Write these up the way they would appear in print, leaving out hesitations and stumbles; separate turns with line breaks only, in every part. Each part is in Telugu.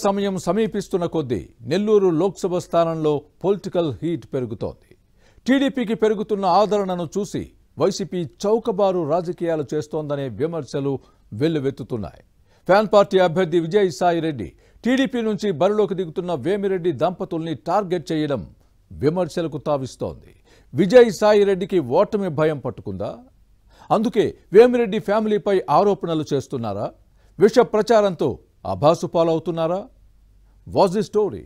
సమయం సమీపిస్తున్న కొద్దీ నెల్లూరు లోక్సభ స్థానంలో పొలిటికల్ హీట్ పెరుగుతోంది. టీడీపీకి పెరుగుతున్న ఆదరణను చూసి వైసీపీ చౌకబారు రాజకీయాలు చేస్తోందనే విమర్శలు వెల్లువెత్తుతున్నాయి. ఫ్యాన్ పార్టీ అభ్యర్థి విజయసాయిరెడ్డి టీడీపీ నుంచి బరిలోకి దిగుతున్న వేమిరెడ్డి దంపతుల్ని టార్గెట్ చేయడం విమర్శలకు తావిస్తోంది. విజయసాయిరెడ్డికి ఓటమి భయం పట్టుకుందా? అందుకే వేమిరెడ్డి ఫ్యామిలీపై ఆరోపణలు చేస్తున్నారా? విష ప్రచారంతో అభాసు పాలవుతున్నారా? Was the story?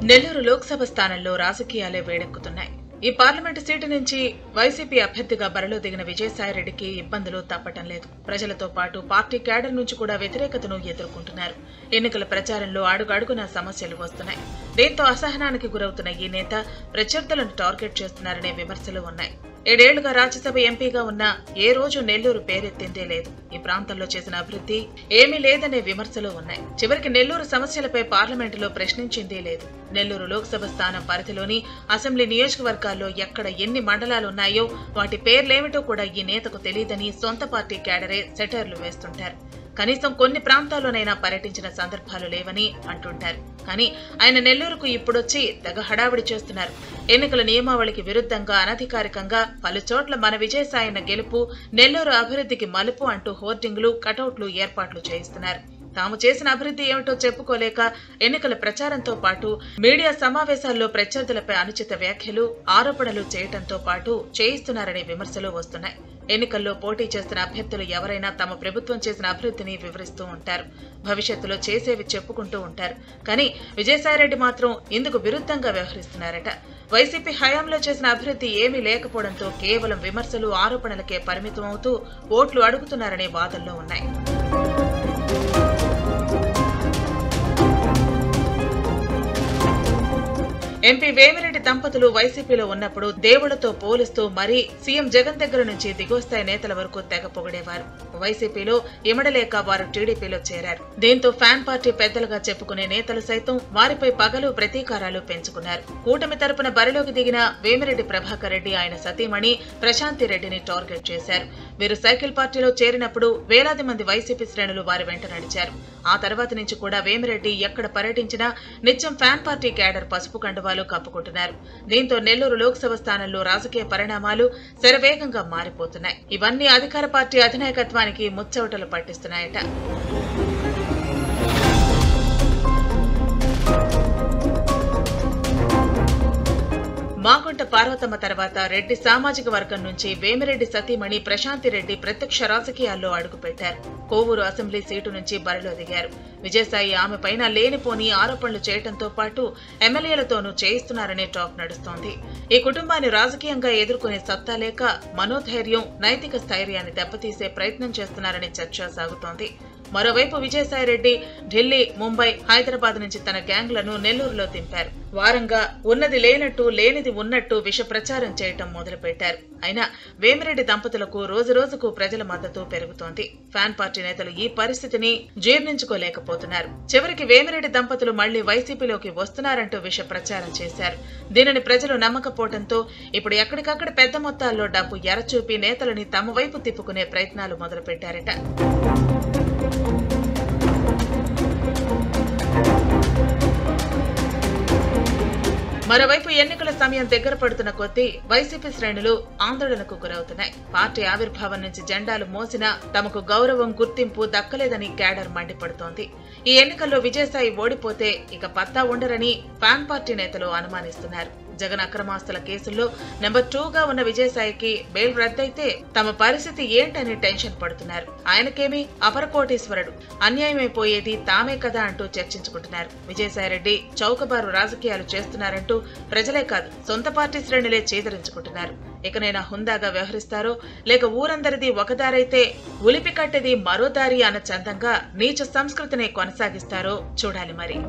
Nellore Lok Sabha స్థానంలో రాజకీయాలే వేడెక్కుతున్నాయి. ఈ పార్లమెంటు సీటు నుంచి వైసీపీ అభ్యర్థిగా బరిలో దిగిన విజయసాయిరెడ్డికి ఇబ్బందులు తప్పటం లేదు. ప్రజలతో పాటు పార్టీ క్యాడర్ నుంచి కూడా వ్యతిరేకతను ఎదుర్కొంటున్నారు. ఎన్నికల ప్రచారంలో అడుగడుగున సమస్యలు వస్తున్నాయి. దీంతో అసహనానికి గురవుతున్న ఈ నేత ప్రత్యర్థులను టార్గెట్ చేస్తున్నారనే విమర్శలు ఉన్నాయి. 7 ఏళ్లుగా రాజ్యసభ ఎంపీగా ఉన్న ఏ రోజు నెల్లూరు పేరెత్తిందే లేదు. ఈ ప్రాంతంలో చేసిన అభివృద్ధి ఏమీ లేదనే విమర్శలు ఉన్నాయి. చివరికి నెల్లూరు సమస్యలపై పార్లమెంటులో ప్రశ్నించిందే లేదు. నెల్లూరు లోక్సభ స్థానం పరిధిలోని అసెంబ్లీ నియోజకవర్గాల్లో ఎక్కడ ఎన్ని మండలాలున్నాయో వాటి పేర్లేమిటో కూడా ఈ నేతకు తెలియదని సొంత పార్టీ క్యాడరే సెటైర్లు వేస్తుంటారు. కనీసం కొన్ని ప్రాంతాల్లోనైనా పర్యటించిన సందర్భాలు లేవని అంటుంటారు. కానీ ఆయన నెల్లూరుకు ఇప్పుడొచ్చి తెగ హడావిడి చేస్తున్నారు. ఎన్నికల నియమావళికి విరుద్ధంగా అనధికారికంగా పలుచోట్ల మన విజయసాయన్న గెలుపు, నెల్లూరు అభివృద్ధికి మలుపు అంటూ హోర్డింగ్లు, కటౌట్లు ఏర్పాట్లు చేయిస్తున్నారు. తాము చేసిన అభివృద్ధి ఏమిటో చెప్పుకోలేక ఎన్నికల ప్రచారంతో పాటు మీడియా సమావేశాల్లో ప్రత్యర్థులపై అనుచిత వ్యాఖ్యలు, ఆరోపణలు చేయడంతో పాటు చేయిస్తున్నారనే విమర్శలు వస్తున్నాయి. ఎన్నికల్లో పోటీ చేస్తున్న అభ్యర్థులు ఎవరైనా తమ ప్రభుత్వం చేసిన అభివృద్ధిని వివరిస్తూ ఉంటారు. భవిష్యత్తులో చేసేవి చెప్పుకుంటూ ఉంటారు. కానీ విజయసాయిరెడ్డి మాత్రం ఇందుకు విరుద్ధంగా వ్యవహరిస్తున్నారట. వైసీపీ హయాంలో చేసిన అభివృద్ధి ఏమీ లేకపోవడంతో కేవలం విమర్శలు, ఆరోపణలకే పరిమితమవుతూ ఓట్లు అడుగుతున్నారనే వాదనలో ఉన్నాయి. ఎంపీ వేమిరెడ్డి దంపతులు వైసీపీలో ఉన్నప్పుడు దేవుళ్లతో పోలుస్తూ మరీ సీఎం జగన్ దగ్గర నుంచి దిగువస్థాయి నేతల వరకు తెగ పొగిడేవారు. వైసీపీలో ఇమడలేక వారు టీడీపీలో చేరారు. దీంతో ఫ్యాన్ పార్టీ పెద్దలుగా చెప్పుకునే నేతలు సైతం వారిపై పగలు, ప్రతీకారాలు పెంచుకున్నారు. కూటమి తరపున బరిలోకి దిగిన వేమిరెడ్డి ప్రభాకర్ రెడ్డి ఆయన సతీమణి ప్రశాంతి రెడ్డిని టార్గెట్ చేశారు. వీరు సైకిల్ పార్టీలో చేరినప్పుడు వేలాది మంది వైసీపీ శ్రేణులు వారి వెంట నడిచారు. ఆ తర్వాత నుంచి కూడా వేమిరెడ్డి ఎక్కడ పర్యటించినా నిత్యం ఫ్యాన్ పార్టీ క్యాడర్ పసుపు కండువాలు కప్పుకుంటున్నారు. దీంతో నెల్లూరు లోక్సభ స్థానంలో రాజకీయ పరిణామాలు శరవేగంగా మారిపోతున్నాయి. ఇవన్నీ అధికార పార్టీ అధినాయకత్వానికి ముచ్చవటలు పట్టిస్తున్నాయట. మాగుంట పార్వతమ్మ తర్వాత రెడ్డి సామాజిక వర్గం నుంచి వేమిరెడ్డి సతీమణి ప్రశాంతి రెడ్డి ప్రత్యక్ష రాజకీయాల్లో అడుగుపెట్టారు. కోవూరు అసెంబ్లీ సీటు నుంచి బరిలో దిగారు. విజయసాయి ఆమె పైన లేనిపోని ఆరోపణలు చేయడంతో పాటు ఎమ్మెల్యేలతోనూ చేయిస్తున్నారనే టాక్ నడుస్తోంది. ఈ కుటుంబాన్ని రాజకీయంగా ఎదుర్కొనే సత్తా లేక మనోధైర్యం, నైతిక స్థైర్యాన్ని దెబ్బతీసే ప్రయత్నం చేస్తున్నారనే చర్చ సాగుతోంది. మరోవైపు విజయసాయిరెడ్డి ఢిల్లీ, ముంబై, హైదరాబాద్ నుంచి తన గ్యాంగ్లను నెల్లూరులో దింపారు. వారంగా ఉన్నది లేనట్టు, లేనిది ఉన్నట్టు విష ప్రచారం చేయటం మొదలుపెట్టారు. అయినా వేమిరెడ్డి దంపతులకు రోజురోజుకు ప్రజల మద్దతు పెరుగుతోంది. ఫ్యాన్ పార్టీ నేతలు ఈ పరిస్థితిని జీర్ణించుకోలేకపోతున్నారు. చివరికి వేమిరెడ్డి దంపతులు మళ్లీ వైసీపీలోకి వస్తున్నారంటూ విష ప్రచారం చేశారు. దీనిని ప్రజలు నమ్మకపోవడంతో ఇప్పుడు ఎక్కడికక్కడ పెద్ద మొత్తాల్లో డబ్బు ఎరచూపి నేతలని తమ వైపు తిప్పుకునే ప్రయత్నాలు మొదలుపెట్టారట. మరోవైపు ఎన్నికల సమయం దగ్గర పడుతున్న కొద్దీ వైసీపీ శ్రేణులు ఆందోళనకు గురవుతున్నాయి. పార్టీ ఆవిర్భావం నుంచి జెండాలు మోసినా తమకు గౌరవం, గుర్తింపు దక్కలేదని క్యాడర్ మండిపడుతోంది. ఈ ఎన్నికల్లో విజయసాయి ఓడిపోతే ఇక పత్తా ఉండరని ఫ్యాన్ పార్టీ నేతలు అనుమానిస్తున్నారు. జగన్ అక్రమాస్తుల కేసుల్లో నెంబర్ 2గా ఉన్న విజయసాయికి బెయిల్ రద్దయితే తమ పరిస్థితి ఏంటని టెన్షన్ పడుతున్నారు. ఆయనకేమీ అపరకోటీశ్వరుడు, అన్యాయమైపోయేది తామే కదా అంటూ చర్చించుకుంటున్నారు. విజయసాయిరెడ్డి చౌకబారు రాజకీయాలు చేస్తున్నారంటూ ప్రజలే కాదు సొంత పార్టీ శ్రేణులే చేదరించుకుంటున్నారు. ఇకనైనా హుందాగా వ్యవహరిస్తారో లేక ఊరందరిది ఒకదారైతే ఉలిపి కట్టేది మరో దారి అన్న చందంగా నీచ సంస్కృతిని కొనసాగిస్తారో చూడాలి మరి.